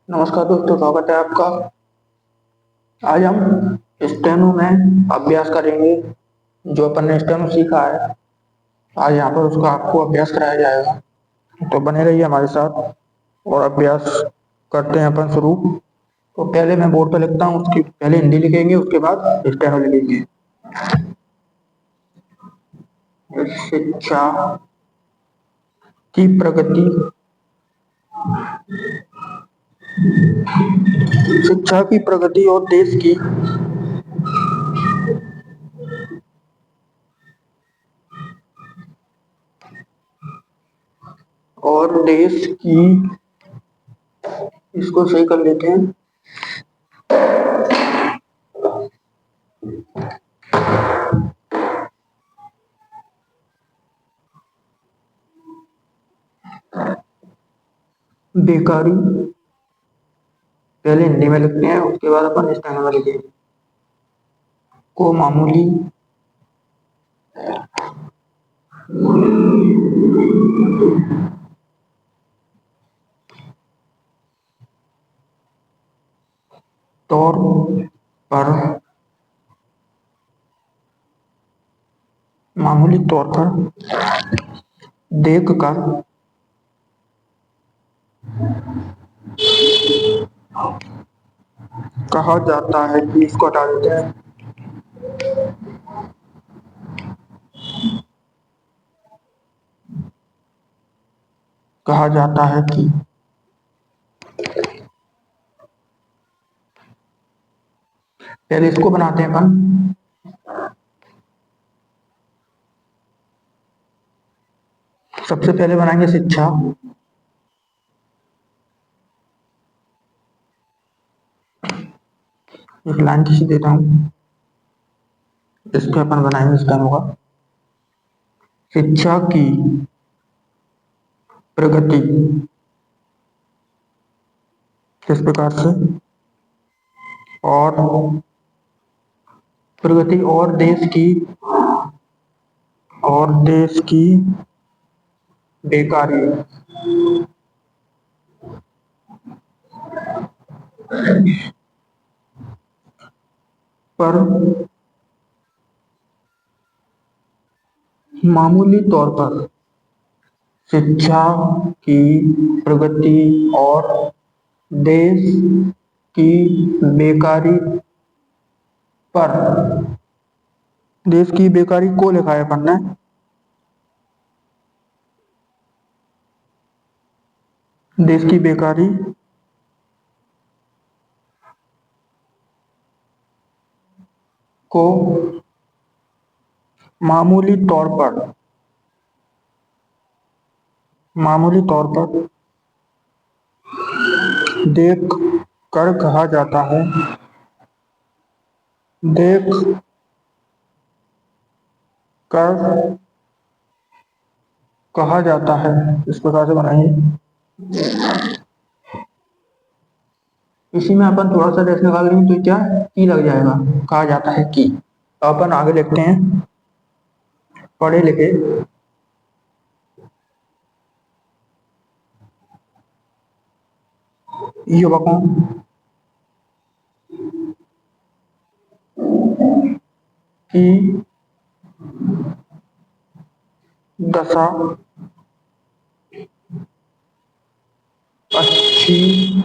नमस्कार दोस्तों, स्वागत है आपका। आज हम स्टेनो में अभ्यास करेंगे। जो अपन ने स्टेनो सीखा है, आज यहाँ पर उसका आपको अभ्यास कराया जाएगा। तो बने रहिए हमारे साथ और अभ्यास करते हैं अपन शुरू। तो पहले मैं बोर्ड पर लिखता हूँ, उसकी पहले हिंदी लिखेंगे, उसके बाद स्टेनो लिखेंगे। शिक्षा की प्रगति, शिक्षा की प्रगति और देश की, इसको सही कर लेते हैं। बेकारी, पहले हिंदी में लिखते हैं, उसके बाद अपन स्टेनो में लिखेंगे। को मामूली तौर पर, मामूली तौर पर देखकर कहा जाता है कि, इसको हटा देते हैं। कहा जाता है कि, पहले इसको बनाते हैं अपन। सबसे पहले बनाएंगे शिक्षा। एक लाइन किसी देता हूँ, इस पे अपन बनाएंगे इस टाइम होगा। शिक्षा की प्रगति किस प्रकार से, और प्रगति और देश की बेकारी पर मामूली तौर पर, शिक्षा की प्रगति और देश की बेकारी पर, देश की बेकारी को लिखा है अपन ने, देश की बेकारी को मामूली तौर पर, मामूली तौर पर देख कर कहा जाता है, देख कर कहा जाता है। इस प्रकार से बनाइए। इसी में अपन थोड़ा सा रेस लगा लेंगे तो क्या की लग जाएगा, कहा जाता है की। अपन आगे लिखते हैं, पढ़े लिखे युवकों की दशा अच्छी,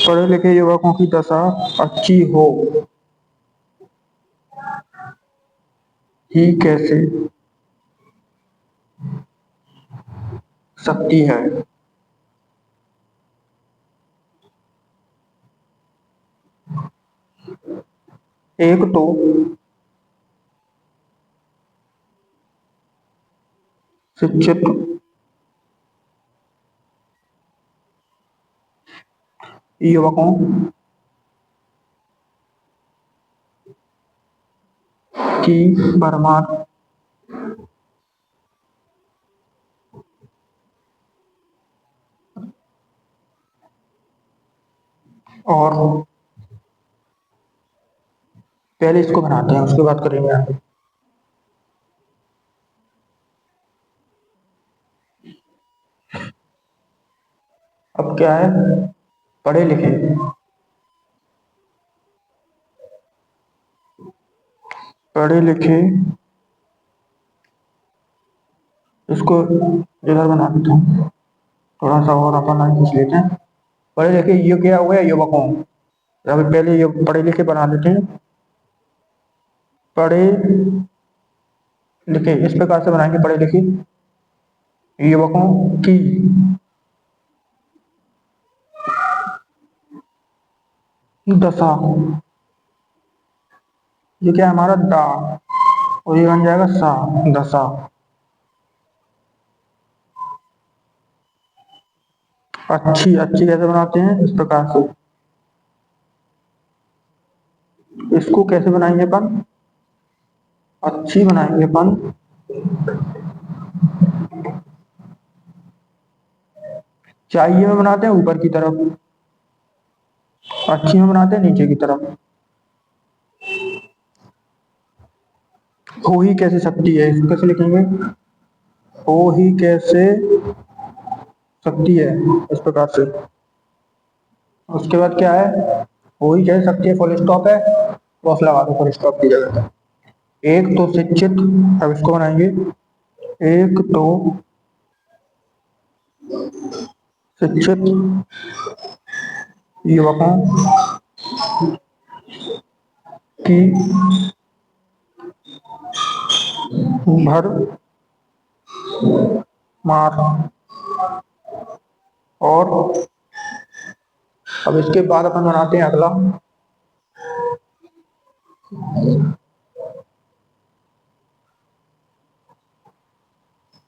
पढ़े लिखे युवकों की दशा अच्छी हो ही कैसे सकती है। एक तो शिक्षित युवकों की भरमार और, पहले इसको बनाते हैं उसके बाद करेंगे आगे। अब क्या है, पढ़े लिखे, पढ़े लिखे, इसको इधर बना देता हूँ, थोड़ा सा और अपन लाइन खींच लेते हैं। पढ़े लिखे ये क्या हो गया, युवकों। अभी पहले ये पढ़े लिखे बना देते हैं, पढ़े लिखे इस प्रकार से बनाएंगे, पढ़े लिखे युवकों की दशा, ये क्या है हमारा दा, और ये बन जाएगा सा, दशा। अच्छी, अच्छी कैसे बनाते हैं, इस प्रकार से। इसको कैसे बनाएंगे अपन, अच्छी बनाएंगे अपन, चाहिए में बनाते हैं ऊपर की तरफ, अच्छी में बनाते हैं नीचे की तरफ। हो ही कैसे सकती है, इसको कैसे लिखेंगे, हो ही कैसे सकती है, इस प्रकार से। उसके बाद क्या है, हो ही कैसे सकती है, फुल स्टॉप है, बॉक्स लगा दो फुल स्टॉप की जगह पे। एक तो शिक्षित, अब इसको बनाएंगे, एक तो शिक्षित युवकों की भर मार, और अब इसके बाद अपन बनाते हैं अगला,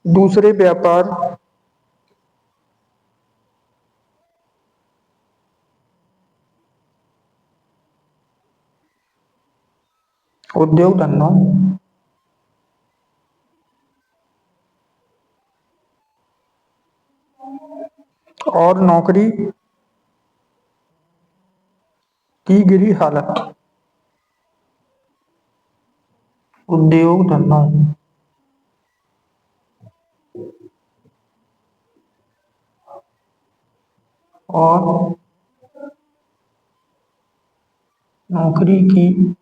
दूसरे व्यापार उद्योग धंधों और नौकरी की गिरी हालत, उद्योग धंधों और नौकरी की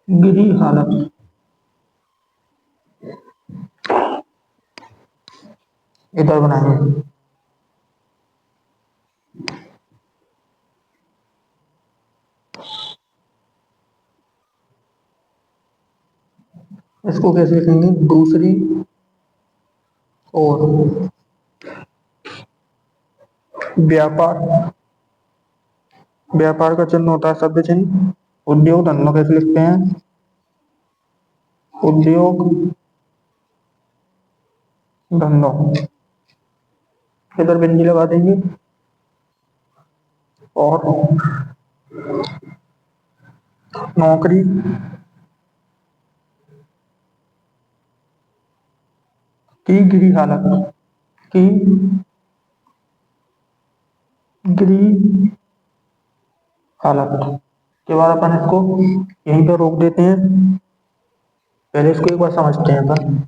गिरी हालत, इधर बनाएंगे। इसको कैसे लिखेंगे, दूसरी और व्यापार, व्यापार का चिन्ह होता है शब्द चिन्ह। उद्योग धंधों कैसे लिखते हैं, उद्योग धंधों, इधर बिंदी लगा देंगे। और नौकरी की गिरी हालत, की गिरी हालत के बाद अपन इसको यहीं पर रोक देते हैं। पहले इसको एक बार समझते हैं अपन।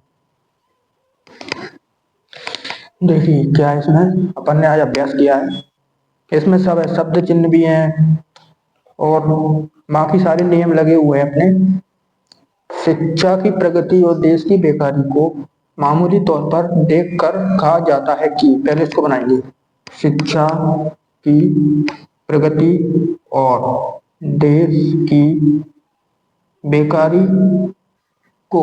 देखिए क्या है, इसमें अपन ने आज अभ्यास किया है, इसमें सब है, शब्द चिन्ह भी हैं और बाकी सारे नियम लगे हुए हैं अपने। शिक्षा की प्रगति और देश की बेकारी को मामूली तौर पर देखकर कहा जाता है कि, पहले इसको बनाएंगे, शिक्षा की प्रगति और देश की बेकारी को,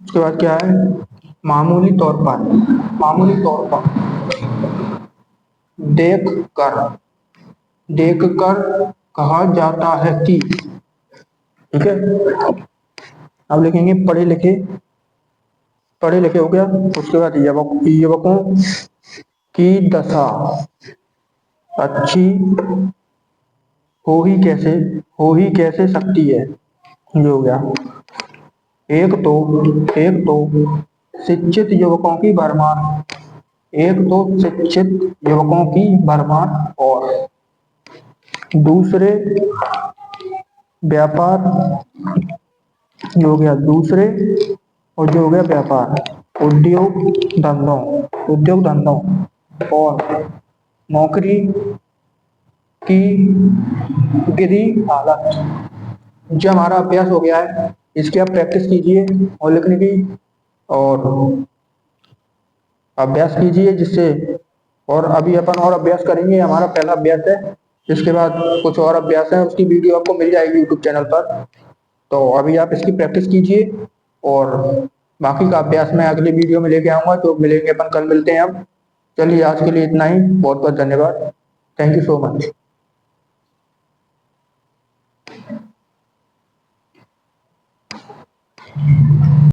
उसके बाद क्या है, मामूली तौर पर, मामूली तौर पर देख कर, देख कर कहा जाता है कि, ठीक है। अब लिखेंगे पढ़े लिखे, पढ़े लिखे हो गया। उसके बाद युवकों की दशा अच्छी हो ही कैसे, हो ही कैसे सकती है, ये हो गया। एक तो शिक्षित युवकों की भरमार, एक तो शिक्षित युवकों की भरमार, और दूसरे व्यापार, जो हो गया दूसरे, और जो हो गया व्यापार, उद्योग धंधों उद्योग धंधों और नौकरी की गिरी हालत। जो हमारा अभ्यास हो गया है इसकी आप प्रैक्टिस कीजिए और लिखने की, और अभ्यास कीजिए जिससे, और अभी अपन और अभ्यास करेंगे, हमारा पहला अभ्यास है। इसके बाद कुछ और अभ्यास है, उसकी वीडियो आपको मिल जाएगी यूट्यूब चैनल पर। तो अभी आप इसकी प्रैक्टिस कीजिए और बाकी का अभ्यास मैं अगले वीडियो में लेके आऊंगा। तो मिलेंगे अपन, कल मिलते हैं अब। चलिए आज के लिए इतना ही, बहुत बहुत धन्यवाद। Thank you so much.